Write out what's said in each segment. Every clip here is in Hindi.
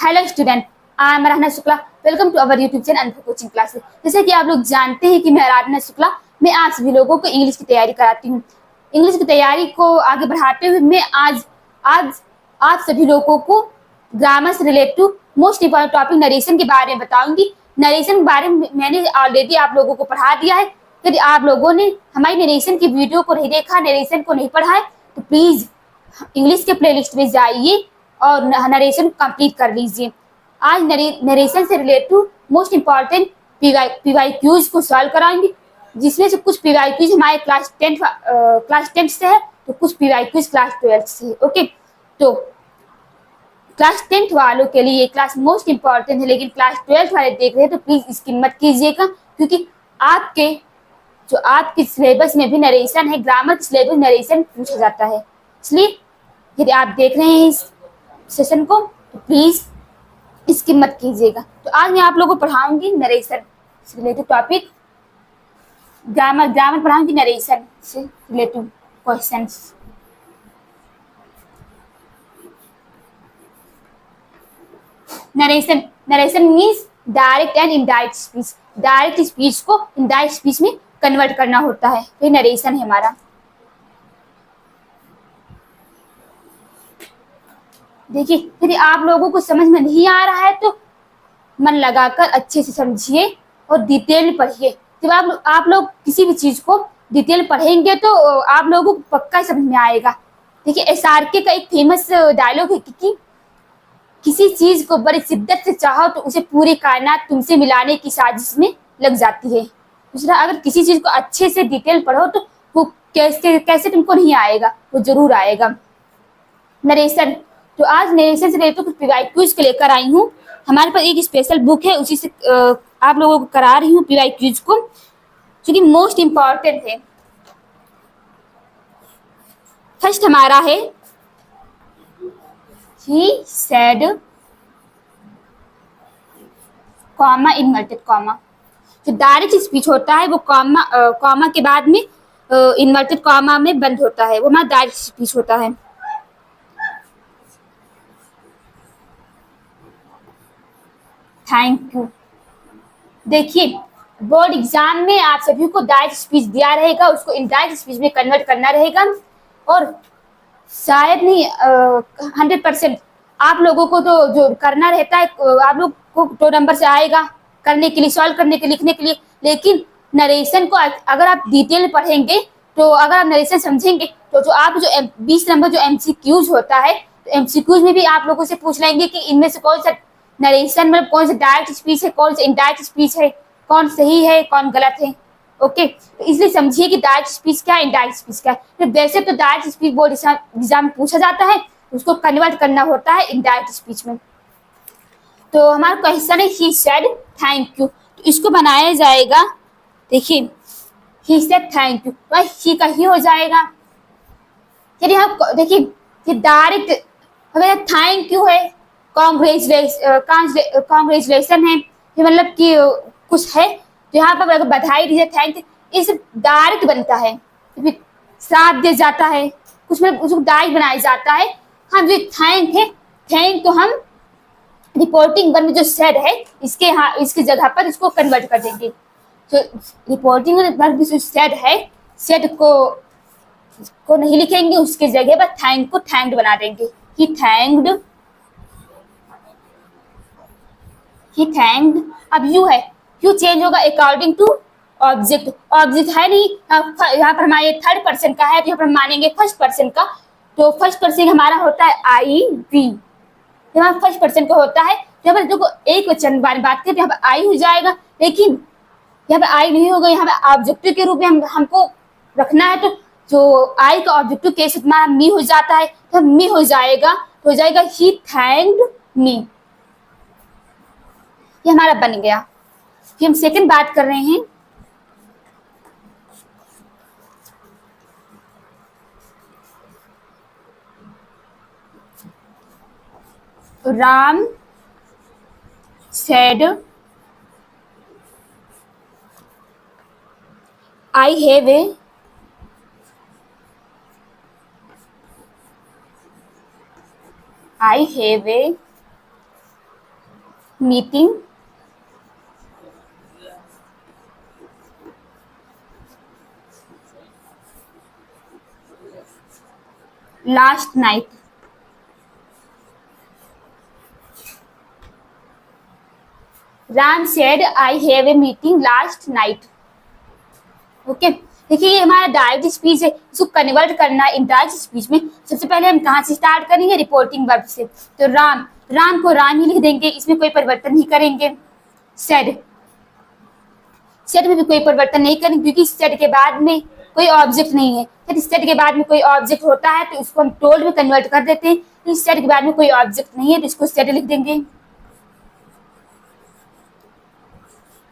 Hello student, I am Aradhana Shukla. Welcome to our YouTube channel Anubhav coaching classes. जैसे कि आप लोग जानते हैं कि मैं आराधना शुक्ला, मैं आप सभी लोगों को इंग्लिश की तैयारी कराती हूँ। इंग्लिश की तैयारी को आगे बढ़ाते हुए मैं आज आज आप सभी लोगों को ग्रामर से related most important topic narration के बारे में बताऊंगी। नरेशन के बारे में मैंने ऑलरेडी आप लोगों को पढ़ा दिया है। यदि आप लोगों ने हमारी नरेशन की वीडियो को नहीं देखा, नरेशन को नहीं पढ़ा है, तो प्लीज इंग्लिश के प्लेलिस्ट में जाइए और नरेशन कंप्लीट कर लीजिए। आज नरेशन से related most important P Y Qs को सॉल्व कराएंगे, जिसमें से कुछ पीवाई क्यूज हमारे क्लास 10 से है, तो कुछ पीवाई क्यूज क्लास 12 से है। ओके, तो क्लास 10 वालों के लिए क्लास मोस्ट इंपॉर्टेंट है, लेकिन क्लास 12 वाले देख रहे हैं तो प्लीज इसकी मत कीजिएगा, क्योंकि आपके सिलेबस में भी नरेशन है, ग्रामर सिलेबस नरेशन पूछा जाता है। इसलिए यदि आप देख रहे हैं इस सेशन को तो प्लीज इसकी मत कीजिएगा। तो आज मैं आप लोगों को पढ़ाऊंगी नरेशन से रिलेटेड टॉपिक, ग्रामर पढ़ाऊंगी नरेशन से related questions. Narration means direct and indirect speech. Direct speech को इनडायरेक्ट स्पीच में कन्वर्ट करना होता है, तो नरेशन है हमारा। देखिए, यदि आप लोगों को समझ में नहीं आ रहा है तो मन लगाकर अच्छे से समझिए और डिटेल में पढ़िए। जब आप लोग किसी भी चीज को डिटेल पढ़ेंगे तो आप लोगों को पक्का समझ में आएगा। देखिए, एसआरके का एक फेमस डायलॉग है कि किसी चीज को बड़ी शिद्दत से चाहो तो उसे पूरी कायनात तुमसे मिलाने की साजिश में लग जाती है। दूसरा, अगर किसी चीज को अच्छे से डिटेल पढ़ो तो वो कैसे कैसे तुमको नहीं आएगा, वो जरूर आएगा। नरेशन, तो आज नरेशन से रिलेटेड कुछ पीवाई क्यूज को लेकर आई हूँ। हमारे पास एक स्पेशल बुक है, उसी से आप लोगों को करा रही हूँ पीवाई क्यूज को, जो कि मोस्ट इंपॉर्टेंट है। फर्स्ट हमारा है he said, comma inverted comma. जो डायरेक्ट स्पीच होता है वो कॉमा के बाद में इन्वर्टेड कॉमा में बंद होता है, वो हमारा डायरेक्ट स्पीच होता है। Thank you. देखिए, बोर्ड एग्जाम में आप सभी को डायरेक्ट स्पीच दिया रहेगा, उसको इनडायरेक्ट स्पीच में कन्वर्ट करना रहेगा, और शायद नहीं 100% आप लोगों को तो जो करना रहता है, आप लोग को 2 नंबर से आएगा करने के लिए, सॉल्व करने के लिए, लिखने के लिए। लेकिन नरेशन को अगर आप डिटेल पढ़ेंगे, तो अगर आप नरेशन समझेंगे तो जो 20 नंबर जो एमसीक्यूज होता है, तो एमसीक्यूज में भी आप लोगों से पूछ लेंगे कि इनमें से कौन सा नरेशन मतलब कौन सा डायरेक्ट स्पीच है, कौन सा इनडायरेक्ट स्पीच है, कौन सही है कौन गलत है। ओके, तो इसलिए समझिए कि डायरेक्ट स्पीच क्या है, इनडायरेक्ट स्पीच क्या है। तो वैसे तो डायरेक्ट स्पीच बोर्ड एग्जाम में पूछा जाता है, उसको कन्वर्ट करना होता है इनडायरेक्ट स्पीच में। तो हमारा क्वेश्चन है ही सेड थैंक यू, तो इसको बनाया जाएगा। देखिए, ही सेड थैंक यू, तो ही का ही हो जाएगा। यदि हम देखिए, ये डायरेक्ट अगर थैंक यू है, कांग्रेचुलेशन है, ये मतलब कि कुछ है, तो यहाँ पर अगर बधाई दीजिए थैंक, इस डायरेक्ट बनता है, साथ दे जाता है, कुछ मतलब उसको डायरेक्ट बनाया जाता है। हम जो थैंक है, थैंक तो हम रिपोर्टिंग वर्ब में जो सेड है इसके जगह पर इसको कन्वर्ट कर देंगे। तो रिपोर्टिंग वर्ब जो सेड है, सेड को नहीं लिखेंगे, उसके जगह पर थैंक को थैंक्ड बना देंगे। He thanked, he thanked. अब यू है, यू चेंज होगा अकॉर्डिंग टू ऑब्जेक्ट। ऑब्जेक्ट है नहीं, यहाँ पर हमारे थर्ड पर्सन का है, तो यहाँ पर मानेंगे फर्स्ट पर्सन का। तो फर्स्ट पर्सन हमारा होता है आई वी, यहाँ फर्स्ट पर्सन का होता है। यहाँ पर देखो एक वचन बारे बात करें तो यहाँ पर आई हो जाएगा, लेकिन यहाँ पर आई नहीं होगा, यहाँ पर ऑब्जेक्टिव के रूप में हमको रखना है। तो जो आई का ऑब्जेक्टिव केस हमारा मी हो जाता है, तो मी हो जाएगा, तो हो जाएगा ही थैंक्ड मी। ये हमारा बन गया। फिर हम सेकंड बात कर रहे हैं। Ram said I have a meeting last night. Ram said I have a meeting last night. Okay, देखिए ये हमारा डायरेक्ट स्पीच है, इसको कन्वर्ट करना है इनडायरेक्ट स्पीच में। सबसे पहले हम कहाँ से स्टार्ट करेंगे, रिपोर्टिंग वर्ब से। तो राम, राम को राम ही लिख देंगे, इसमें कोई परिवर्तन नहीं करेंगे। सेड, सेड में भी कोई परिवर्तन नहीं करेंगे क्योंकि सेड के बाद में कोई ऑब्जेक्ट नहीं है। फिर सेड के बाद में कोई ऑब्जेक्ट होता है तो उसको हम टोल्ड में कन्वर्ट कर देते हैं। इस सेड के बाद में कोई ऑब्जेक्ट नहीं है तो इसको सेड लिख देंगे।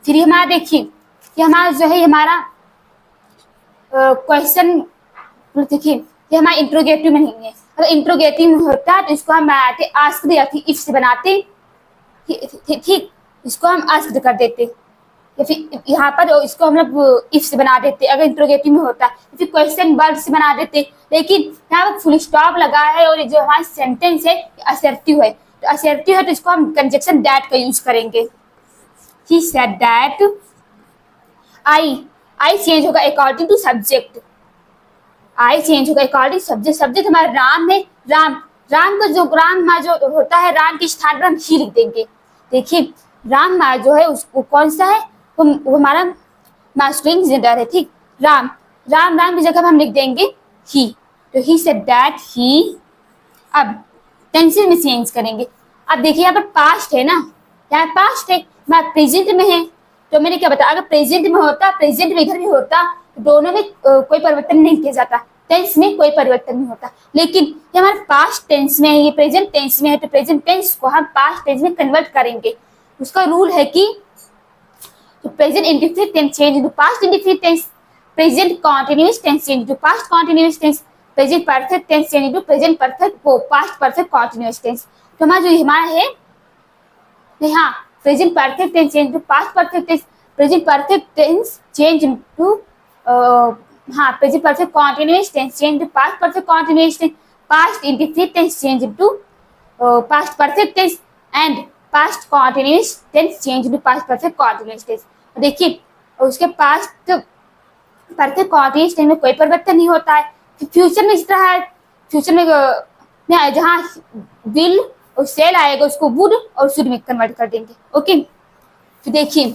फिर हमारा देखिए, ये हमारा जो है हमारा क्वेश्चन, देखिए ये हमारा इंट्रोगेटिव में नहीं है। अगर इंट्रोगेटिव में होता तो इसको हम बनाते आस्क्ड या फिर इफ से बनाते, ठीक, इसको हम आस्क्ड कर देते या फिर यहाँ पर इसको हम लोग इफ से बना देते अगर इंट्रोगेटिव में होता, फिर क्वेश्चन वर्ब से बना देते। लेकिन यहाँ पर फुल स्टॉप लगा है और जो हमारा सेंटेंस है असर्टिव है, तो असर्टिव है तो इसको हम कंजक्शन दैट का यूज करेंगे। He said that I change होगा according to subject. I change होगा अकॉर्डिंग सब्जेक्ट। सब्जेक्ट हमारा राम है, राम, राम का जो राम मा जो होता है राम के स्थान पर हम ही लिख देंगे। देखिए राम मा जो है उसको कौन सा है, वो हमारा मास्कुलिन जेंडर है, ठीक। राम, राम, राम की जगह हम लिख देंगे ही। तो ही सेड दैट ही। अब टेंसेस में चेंज करेंगे। अब देखिए यहाँ पर पास्ट है ना, यहाँ पास्ट है, मैं प्रेजेंट में है, तो मैंने क्या बताया, अगर प्रेजेंट में होता, प्रेजेंट में इधर भी होता, तो दोनों में कोई परिवर्तन नहीं किया जाता, टेंस में कोई परिवर्तन नहीं होता। लेकिन ये हमारे पास्ट टेंस में है, ये प्रेजेंट टेंस में है, तो प्रेजेंट टेंस को हम पास्ट टेंस में कन्वर्ट करेंगे। उसका रूल है कि तो present indefinite tense change into past indefinite tense, present continuous tense change into past continuous tense, present perfect tense change into present perfect past perfect continuous tense. तो हमारा जो हमारा है यहाँ present perfect tense change to past perfect tense, present perfect tense change into present perfect continuous tense change to past perfect continuous tense, past indefinite tense change into past perfect tense and past continuous tense change into past perfect continuous tense. देखिए उसके पास्ट परफेक्ट कंटीन्यूअस टेंस में कोई परिवर्तन नहीं होता है। फ्यूचर में इस तरह है, फ्यूचर में जहाँ विल और सेल आएगा उसको वुड और शुड में कन्वर्ट कर देंगे। ओके, तो देखिए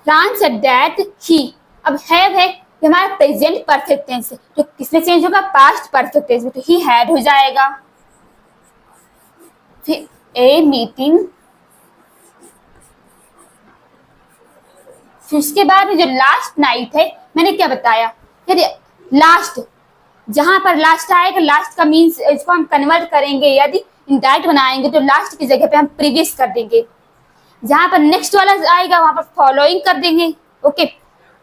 राम सेड दैट ही, अब हैव है ये हमारा प्रेजेंट परफेक्ट टेंस है, तो किसमें चेंज होगा, पास्ट परफेक्ट टेंस में, तो ही हैड हो जाएगा। फिर ए मीटिंग, फिर उसके बाद जो लास्ट नाइट है, मैंने क्या बताया, यदि लास्ट जहां पर लास्ट आएगा, लास्ट का मीन्स इसको हम कन्वर्ट करेंगे, यदि इंडायरेक्ट बनाएंगे तो लास्ट की जगह पे हम प्रीवियस कर देंगे। जहां पर नेक्स्ट वाला आएगा वहां पर फॉलोइंग कर देंगे। ओके,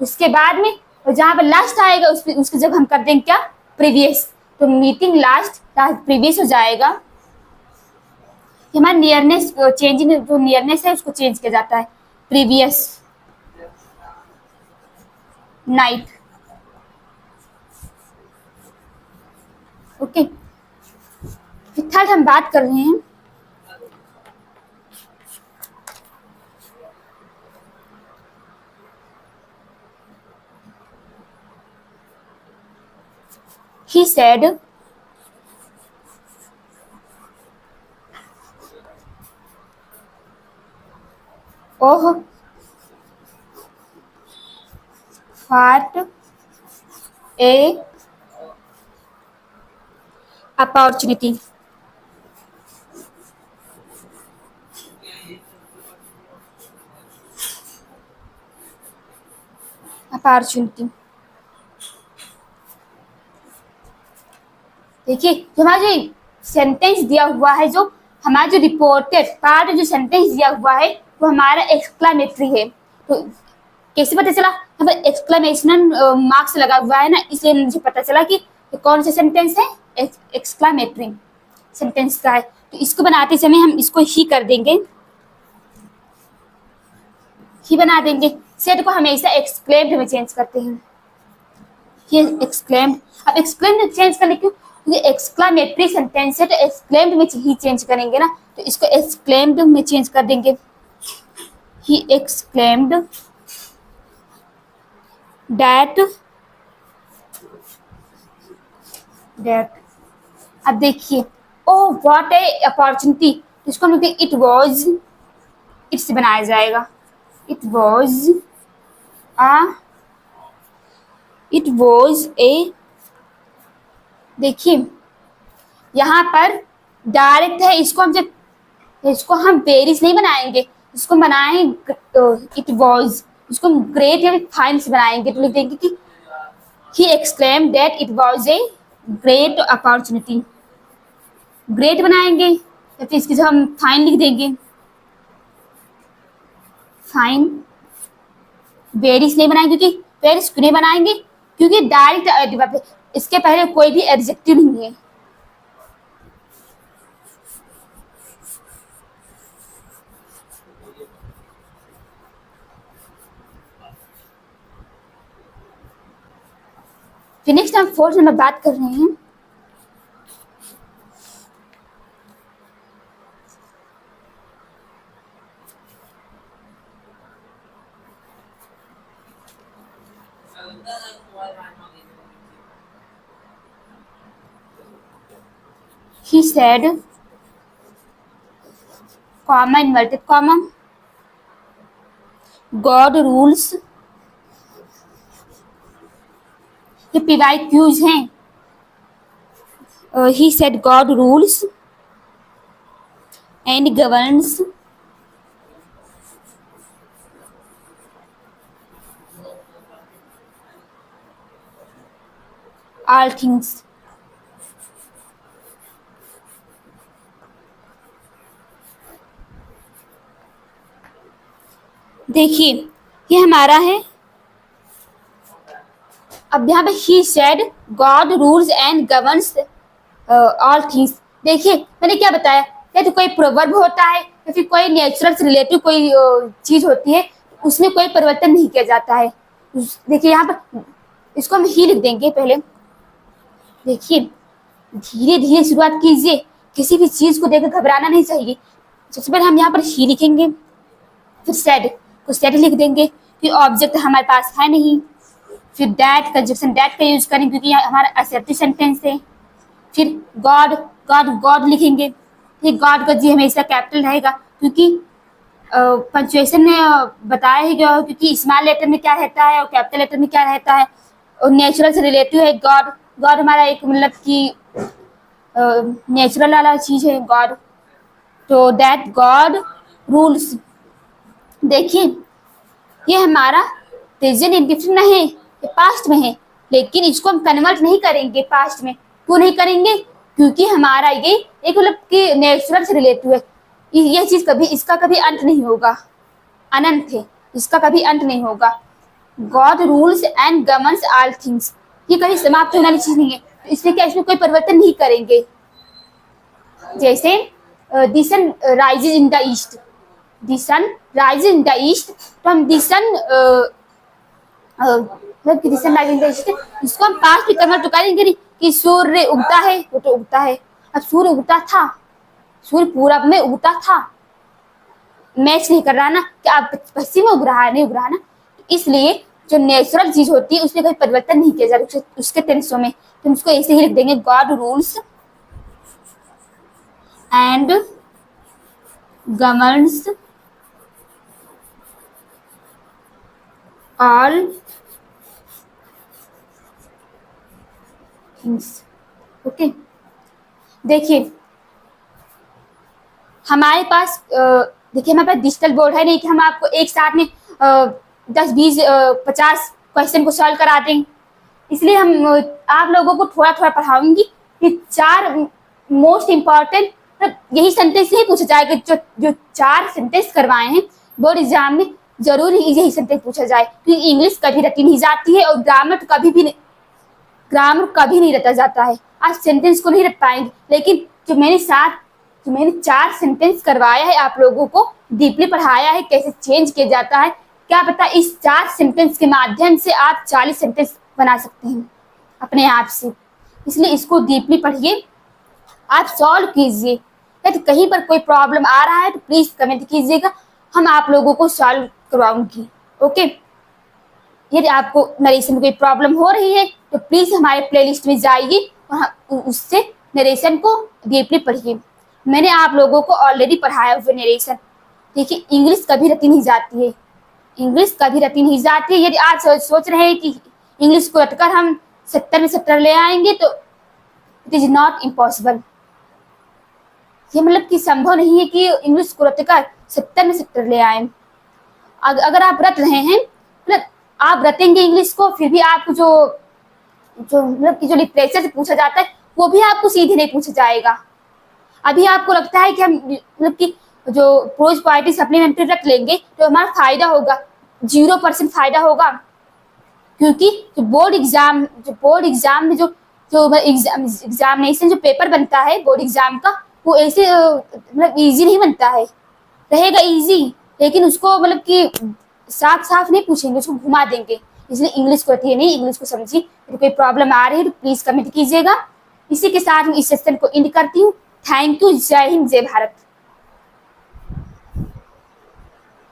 उसके बाद में जहां पर लास्ट आएगा उसकी जगह हम कर देंगे क्या, प्रीवियस। तो मीटिंग लास्ट प्रीवियस हो जाएगा। हमारा नियरनेस चेंजिंग, जो नियरनेस है उसको चेंज किया जाता है, प्रीवियस नाइट। ओके, थर्ड हम बात कर रहे हैं he said oh what a opportunity। Opportunity, देखिए जो हमारा जो सेंटेंस दिया हुआ है, जो हमारा जो रिपोर्टेड पार्ट जो सेंटेंस दिया हुआ है वो हमारा एक्सक्लामेटरी है। तो कैसे पता चला, यहाँ पर एक्सक्लामेशन मार्क्स लगा हुआ है ना, इसलिए मुझे पता चला कि तो कौन सा सेंटेंस है, एक्सक्लामेटरी सेंटेंस का है। तो इसको बनाते समय हम इसको ही कर देंगे, ही बना देंगे। सेट को हमेशा एक्सक्लेम्ड में चेंज करते हैं, ये एक्सक्लेम्ड। अब एक्सक्लेम्ड चेंज करने क्यों, क्योंकि एक्सक्लामेटरी सेंटेंस है तो एक्सक्लेम्ड में ही चेंज करेंगे ना, तो इसको एक्सक्लेम्ड में चेंज कर देंगे। ही एक्सक्लेम्ड दैट अब देखिए, ओह व्हाट ए अपॉर्चुनिटी, इसको हम लिखते हैं इट वॉज, इट से बनाया जाएगा, इट वॉज ए, देखिए यहाँ पर डायरेक्ट है, इसको हम वेरिस नहीं बनाएंगे, इसको बनाएंगे इट वॉज, इसको हम ग्रेट या फाइन से बनाएंगे, तो लिख देंगे कि he exclaimed that it was a great opportunity, great बनाएंगे या फिर इसकी जो हम फाइन लिख देंगे, फाइन। वेरिस नहीं बनाएंगे, क्योंकि वेरिस क्यों नहीं बनाएंगे, क्योंकि डायरेक्ट एडवर्ब है, इसके पहले कोई भी एडजेक्टिव नहीं है। फिर नेक्स्ट हम फोर्थ नंबर बात कर रहे हैं। He said, comma inverted comma, God rules, ये PYQs हैं। He said God rules and governs all things। देखिए ये हमारा है, अब यहाँ पे he said God rules and governs all things। देखिए मैंने क्या बताया, या तो कोई प्रोवर्ब होता है या फिर कोई नेचुरल से रिलेटिव कोई चीज होती है, उसमें कोई परिवर्तन नहीं किया जाता है। देखिए यहाँ पर इसको हम ही लिख देंगे पहले। देखिए धीरे धीरे शुरुआत कीजिए, किसी भी चीज को देखकर घबराना नहीं चाहिए। सबसे पहले हम यहाँ पर ही लिखेंगे, फिर सेड को सेड लिख देंगे कि ऑब्जेक्ट हमारे पास है नहीं, फिर दैट कंजक्शन दैट का यूज करेंगे क्योंकि हमारा असर्टिव सेंटेंस है, फिर गॉड गॉड लिखेंगे, फिर गॉड का जी हमेशा कैपिटल रहेगा क्योंकि पंचुएशन में बताया ही गया, क्योंकि स्मॉल लेटर में क्या रहता है और कैपिटल लेटर में क्या रहता है, और नेचुरल से रिलेटिव है गॉड। गॉड हमारा एक मतलब कि नेचुरल वाला चीज है गॉड, तो दैट गॉड रूल्स। देखिए ये हमारा प्रेजेंट इंडिफिनिट नहीं है, ये पास्ट में है, लेकिन इसको हम कन्वर्ट नहीं करेंगे पास्ट में। क्यों नहीं करेंगे, क्योंकि हमारा ये एक मतलब कि नेचुरल से रिलेटिव है, यह चीज कभी इसका कभी अंत नहीं होगा, अनंत है, इसका कभी अंत नहीं होगा। God rules and governs all things, ये कभी समाप्त होने वाली चीज नहीं है, तो इसलिए क्या इसमें कोई परिवर्तन नहीं करेंगे। जैसे the sun rises in the east, the sun rises in the east, तो हम the sun the sun rises in the east, इसको हम पास्ट में कन्वर्ट करेंगे नहीं कि सूर्य उगता है, वो तो उगता है। अब सूर्य उगता था, सूर्य पूरब में उगता था, मैच नहीं कर रहा ना कि अब पश्चिम में उग रहा है, नहीं उग रहा ना, इसलिए जो नेचुरल चीज होती है उसमें कोई परिवर्तन नहीं किया जाता उसके टेंसों में, तो उसको ऐसे ही लिख देंगे God rules and governs all things. Okay देखिए हमारे पास देखिए हमारे पास डिजिटल बोर्ड है नहीं कि हम आपको एक साथ में 10 20 50 क्वेश्चन को सॉल्व करा दें, इसलिए हम आप लोगों को थोड़ा थोड़ा पढ़ाऊंगी कि 4 मोस्ट इम्पॉर्टेंट यही सेंटेंस नहीं पूछा जाएगा, जो 4 सेंटेंस करवाए हैं बोर्ड एग्जाम में जरूर यही सेंटेंस पूछा जाए, क्योंकि इंग्लिश कभी रटी नहीं जाती है और ग्रामर कभी नहीं रटा जाता है। आज सेंटेंस को नहीं रट पाएंगे, लेकिन जो मैंने 4 सेंटेंस करवाया है, आप लोगों को डीपली पढ़ाया है कैसे चेंज किया जाता है, क्या पता इस 4 सेंटेंस के माध्यम से आप 40 सेंटेंस बना सकते हैं अपने आप से। इसलिए इसको डीपली पढ़िए, आप सॉल्व कीजिए। यदि कहीं पर कोई प्रॉब्लम आ रहा है तो प्लीज कमेंट कीजिएगा, हम आप लोगों को सॉल्व करवाऊंगी। ओके, यदि आपको नरेशन में कोई प्रॉब्लम हो रही है तो प्लीज हमारे प्लेलिस्ट में जाइए और उससे नरेशन को डीपली पढ़िए। मैंने आप लोगों को ऑलरेडी पढ़ाया हुआ नरेशन। देखिए, इंग्लिश कभी रटी नहीं जाती है, इंग्लिश कभी रटी नहीं जाती है। यदि आज सोच रहे हैं कि इंग्लिश को रटकर हम 70 में 70 ले आएंगे तो इट इज नॉट इम्पॉसिबल। ये मतलब कि संभव नहीं है कि इंग्लिश को रटकर 70 में 70 ले आए। अगर आप रट रहे हैं, मतलब आप रटेंगे इंग्लिश को, फिर भी आपको जो जो मतलब कि जो लिटरेचर से पूछा जाता है वो भी आपको सीधे नहीं पूछा जाएगा। अभी आपको लगता है कि हम मतलब कि जो प्रोज पोएट्री सप्लीमेंट्री रट लेंगे तो हमारा फायदा होगा, 0% फायदा होगा। क्योंकि जो बोर्ड एग्जाम में जो जो एग्जामिनेशन जो पेपर बनता है बोर्ड एग्जाम का, वो ऐसे मतलब इजी नहीं बनता है। रहेगा इजी, लेकिन उसको मतलब कि साफ साफ नहीं पूछेंगे, उसको घुमा देंगे। इसलिए इंग्लिश को रटिए नहीं, इंग्लिश को समझिए। यदि कोई प्रॉब्लम आ रही है तो प्लीज कमेंट कीजिएगा। इसी के साथ मैं इस सेशन को एंड करती हूँ। Thank you. जय हिंद, जय भारत।